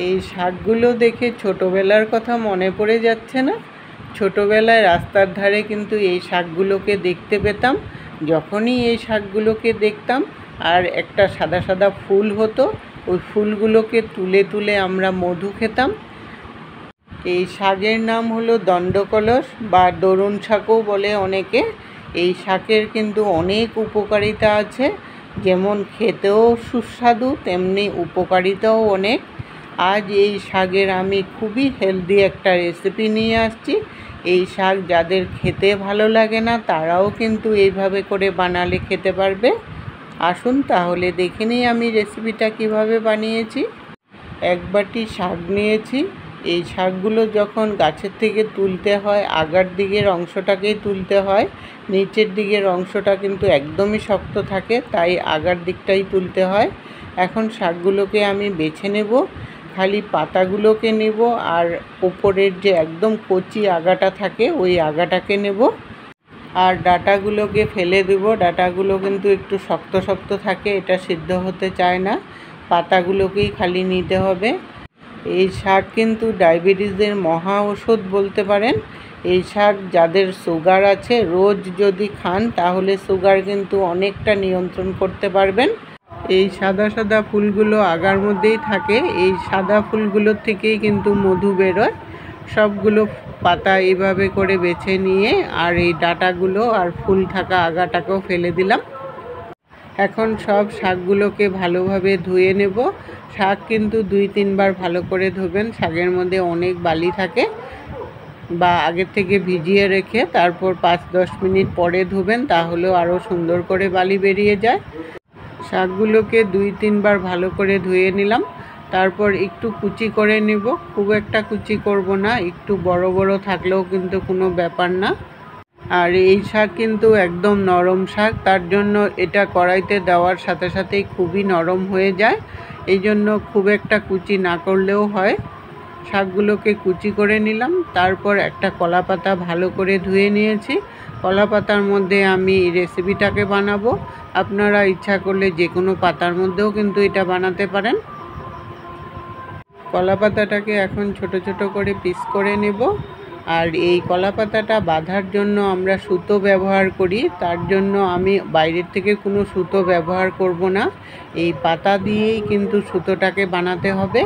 এই শাকগুলো দেখে ছোটোবেলার কথা মনে পড়ে যাচ্ছে না? ছোটোবেলায় রাস্তার ধারে কিন্তু এই শাকগুলোকে দেখতে পেতাম। যখনই এই শাকগুলোকে দেখতাম আর একটা সাদা সাদা ফুল হতো, ওই ফুলগুলোকে তুলে তুলে আমরা মধু খেতাম। এই শাকের নাম হলো দণ্ডকলস বা দরুন শাকও বলে অনেকে। এই শাকের কিন্তু অনেক উপকারিতা আছে, যেমন খেতেও সুস্বাদু তেমনি উপকারিতাও অনেক। আজ এই শাকের আমি খুবই হেলদি একটা রেসিপি নিয়ে আসছি। এই শাক যাদের খেতে ভালো লাগে না তারাও কিন্তু এইভাবে করে বানালে খেতে পারবে। আসুন তাহলে দেখে নিই আমি রেসিপিটা কিভাবে বানিয়েছি। এক বাটি শাক নিয়েছি। এই শাকগুলো যখন গাছের থেকে তুলতে হয় আগার দিকের অংশটাকেই তুলতে হয়, নিচের দিকের অংশটা কিন্তু একদমই শক্ত থাকে, তাই আগার দিকটাই তুলতে হয়। এখন শাকগুলোকে আমি বেছে নেব, খালি পাতাগুলোকে নেব আর ওপরের যে একদম কচি আগাটা থাকে ওই আগাটাকে নেব আর ডাঁটাগুলোকে ফেলে দেব। ডাঁটাগুলো কিন্তু একটু শক্ত শক্ত থাকে, এটা সিদ্ধ হতে চায় না। পাতাগুলোকেই খালি নিতে হবে। এই শাক কিন্তু ডায়াবেটিসের মহা ওষুধ বলতে পারেন। এই শাক যাদের সুগার আছে রোজ যদি খান তাহলে সুগার কিন্তু অনেকটা নিয়ন্ত্রণ করতে পারবেন। এই সাদা সাদা ফুলগুলো আগার মধ্যেই থাকে, এই সাদা ফুলগুলোর থেকেই কিন্তু মধু বেরোয়। সবগুলো পাতা এইভাবে করে বেছে নিয়ে আর এই ডাঁটাগুলো আর ফুল থাকা আগাটাকেও ফেলে দিলাম। এখন সব শাকগুলোকে ভালোভাবে ধুয়ে নেব। শাক কিন্তু 2-3 বার ভালো করে ধোবেন, শাকের মধ্যে অনেক বালি থাকে। বা আগের থেকে ভিজিয়ে রেখে তারপর 5-10 মিনিট পরে ধোবেন, তাহলেও আরও সুন্দর করে বালি বেরিয়ে যায়। শাকগুলোকে 2-3 বার ভালো করে ধুয়ে নিলাম। তারপর একটু কুচি করে নেব, খুব একটা কুচি করব না, একটু বড় বড় থাকলেও কিন্তু কোনো ব্যাপার না। আর এই শাক কিন্তু একদম নরম শাক, তার জন্য এটা কড়াইতে দেওয়ার সাথে সাথেই খুবই নরম হয়ে যায়, এই জন্য খুব একটা কুচি না করলেও হয়। শাকগুলোকে কুচি করে নিলাম। তারপর একটা কলা পাতা ভালো করে ধুয়ে নিয়েছি। কলা পাতার মধ্যে আমি রেসিপিটাকে বানাবো। আপনারা ইচ্ছা করলে যে কোনো পাতার মধ্যেও কিন্তু এটা বানাতে পারেন। কলা পাতাটাকে এখন ছোট ছোট করে পিস করে নেব। আর এই কলা পাতাটা বাঁধার জন্য আমরা সুতো ব্যবহার করি, তার জন্য আমি বাইরের থেকে কোনো সুতো ব্যবহার করব না। এই পাতা দিয়েই কিন্তু সুতোটাকে বানাতে হবে।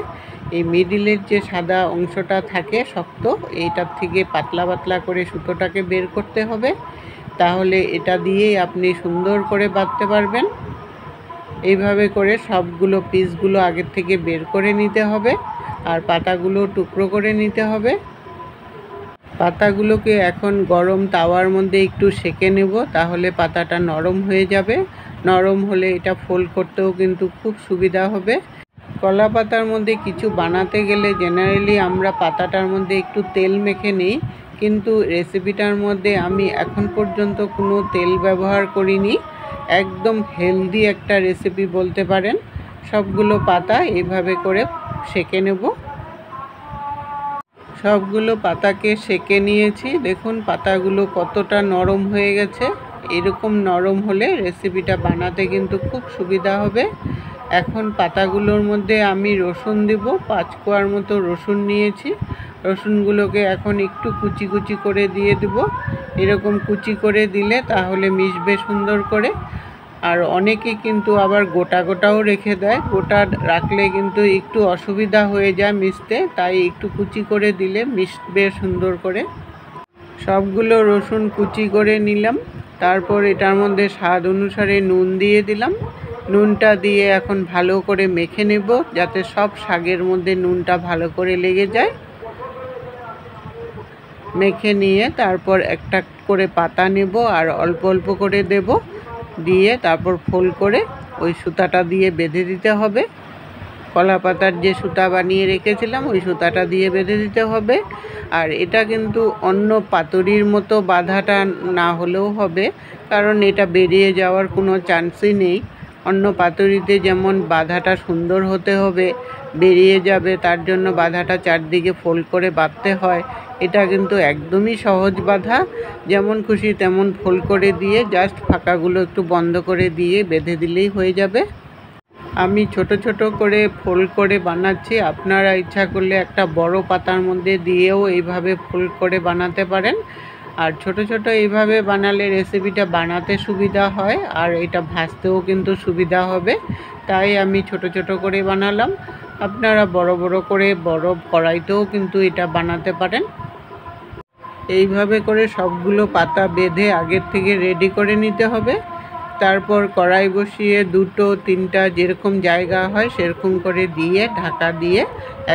এই মিডিলের যে সাদা অংশটা থাকে শক্ত, এইটার থেকে পাতলা পাতলা করে সুতোটাকে বের করতে হবে, তাহলে এটা দিয়েই আপনি সুন্দর করে বাঁধতে পারবেন। এইভাবে করে সবগুলো পিসগুলো আগের থেকে বের করে নিতে হবে আর পাতাগুলো টুকরো করে নিতে হবে। পাতাগুলোকে এখন গরম তাওয়ার মধ্যে একটু সেঁকে নেব, তাহলে পাতাটা নরম হয়ে যাবে। নরম হলে এটা ফোল্ড করতেও কিন্তু খুব সুবিধা হবে। কলা পাতার মধ্যে কিছু বানাতে গেলে জেনারেলি আমরা পাতাটার মধ্যে একটু তেল মেখে নিই, কিন্তু রেসিপিটার মধ্যে আমি এখন পর্যন্ত কোনো তেল ব্যবহার করিনি। একদম হেলদি একটা রেসিপি বলতে পারেন। সবগুলো পাতা এইভাবে করে সেঁকে নেব। সবগুলো পাতাকে সেঁকে নিয়েছি। দেখুন পাতাগুলো কতটা নরম হয়ে গেছে। এরকম নরম হলে রেসিপিটা বানাতে কিন্তু খুব সুবিধা হবে। এখন পাতাগুলোর মধ্যে আমি রসুন দেব। 5 কোয়ার মতো রসুন নিয়েছি। রসুনগুলোকে এখন একটু কুচি কুচি করে দিয়ে দেব। এরকম কুচি করে দিলে তাহলে মিশবে সুন্দর করে। আর অনেকে কিন্তু আবার গোটা গোটাও রেখে দেয়, গোটা রাখলে কিন্তু একটু অসুবিধা হয়ে যায় মিশতে, তাই একটু কুচি করে দিলে মিশবে সুন্দর করে। সবগুলো রসুন কুচি করে নিলাম। তারপর এটার মধ্যে স্বাদ অনুসারে নুন দিয়ে দিলাম। নুনটা দিয়ে এখন ভালো করে মেখে নেব, যাতে সব শাকের মধ্যে নুনটা ভালো করে লেগে যায়। মেখে নিয়ে তারপর একটা করে পাতা নেব আর অল্প অল্প করে দেব, দিয়ে তারপর ফোল্ড করে ওই সুতাটা দিয়ে বেঁধে দিতে হবে। কলা পাতার যে সুতা বানিয়ে রেখেছিলাম ওই সুতাটা দিয়ে বেঁধে দিতে হবে। আর এটা কিন্তু অন্য পাতুরির মতো বাঁধাটা না হলেও হবে, কারণ এটা বেরিয়ে যাওয়ার কোনো চান্সই নেই। অন্য পাতুরিতে যেমন বাঁধাটা সুন্দর হতে হবে, বেরিয়ে যাবে, তার জন্য বাঁধাটা চারদিকে ফোল্ড করে বাঁধতে হয়। এটা কিন্তু একদমই সহজ বাঁধা, যেমন খুশি তেমন ফোল্ড করে দিয়ে জাস্ট ফাঁকাগুলো একটু বন্ধ করে দিয়ে বেঁধে দিলেই হয়ে যাবে। আমি ছোট ছোট করে ফোল্ড করে বানাচ্ছি। আপনারা ইচ্ছা করলে একটা বড় পাতার মধ্যে দিয়েও এইভাবে ফোল্ড করে বানাতে পারেন। আর ছোট ছোট এইভাবে বানালে রেসিপিটা বানাতে সুবিধা হয়, আর এটা ভাজতেও কিন্তু সুবিধা হবে। তাই আমি ছোট ছোট করে বানালাম। আপনারা বড় বড় করে বড় কড়াইতেও কিন্তু এটা বানাতে পারেন। এইভাবে করে সবগুলো পাতা বেঁধে আগের থেকে রেডি করে নিতে হবে। তারপর কড়াই বসিয়ে 2-3টা যেরকম জায়গা হয় সেরকম করে দিয়ে ঢাকা দিয়ে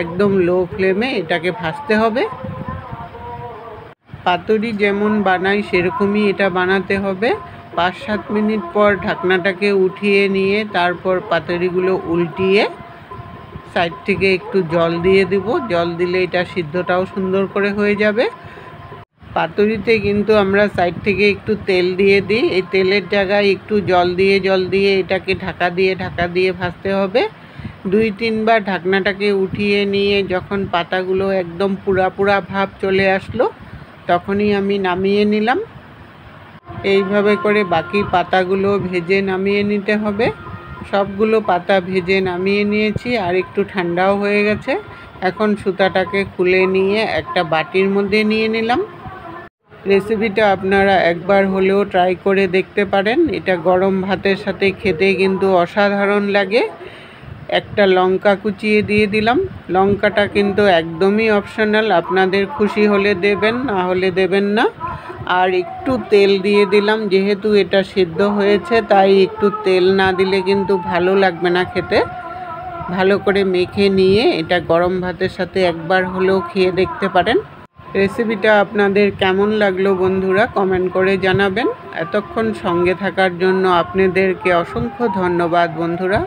একদম লো ফ্লেমে এটাকে ভাজতে হবে। পাতুরি যেমন বানাই সেরকমই এটা বানাতে হবে। 5-7 মিনিট পর ঢাকনাটাকে উঠিয়ে নিয়ে তারপর পাতুরিগুলো উল্টিয়ে সাইড থেকে একটু জল দিয়ে দিব। জল দিলে এটা সিদ্ধটাও সুন্দর করে হয়ে যাবে। পাতুরিতে কিন্তু আমরা সাইড থেকে একটু তেল দিয়ে দিই। এই তেলের জায়গায় একটু জল দিয়ে এটাকে ঢাকা দিয়ে ভাজতে হবে। 2-3 বার ঢাকনাটাকে উঠিয়ে নিয়ে যখন পাতাগুলো একদম পুরা ভাব চলে আসলো তখনই আমি নামিয়ে নিলাম। এইভাবে করে বাকি পাতাগুলো ভেজে নামিয়ে নিতে হবে। সবগুলো পাতা ভেজে নামিয়ে নিয়েছি, আর একটু ঠান্ডাও হয়ে গেছে। এখন সুতাটাকে খুলে নিয়ে একটা বাটির মধ্যে নিয়ে নিলাম। রেসিপিটা আপনারা একবার হলেও ট্রাই করে দেখতে পারেন। এটা গরম ভাতের সাথে খেতে কিন্তু অসাধারণ লাগে। একটা লঙ্কা কুচিয়ে দিয়ে দিলাম। লঙ্কাটা কিন্তু একদমই অপশনাল, আপনাদের খুশি হলে দেবেন, না হলে দেবেন না। আর একটু তেল দিয়ে দিলাম, যেহেতু এটা সিদ্ধ হয়েছে তাই একটু তেল না দিলে কিন্তু ভালো লাগবে না খেতে। ভালো করে মেখে নিয়ে এটা গরম ভাতের সাথে একবার হলেও খেয়ে দেখতে পারেন। রেসিপিটা আপনাদের কেমন লাগলো বন্ধুরা কমেন্ট করে জানাবেন। এতক্ষণ সঙ্গে থাকার জন্য আপনাদেরকে অসংখ্য ধন্যবাদ বন্ধুরা।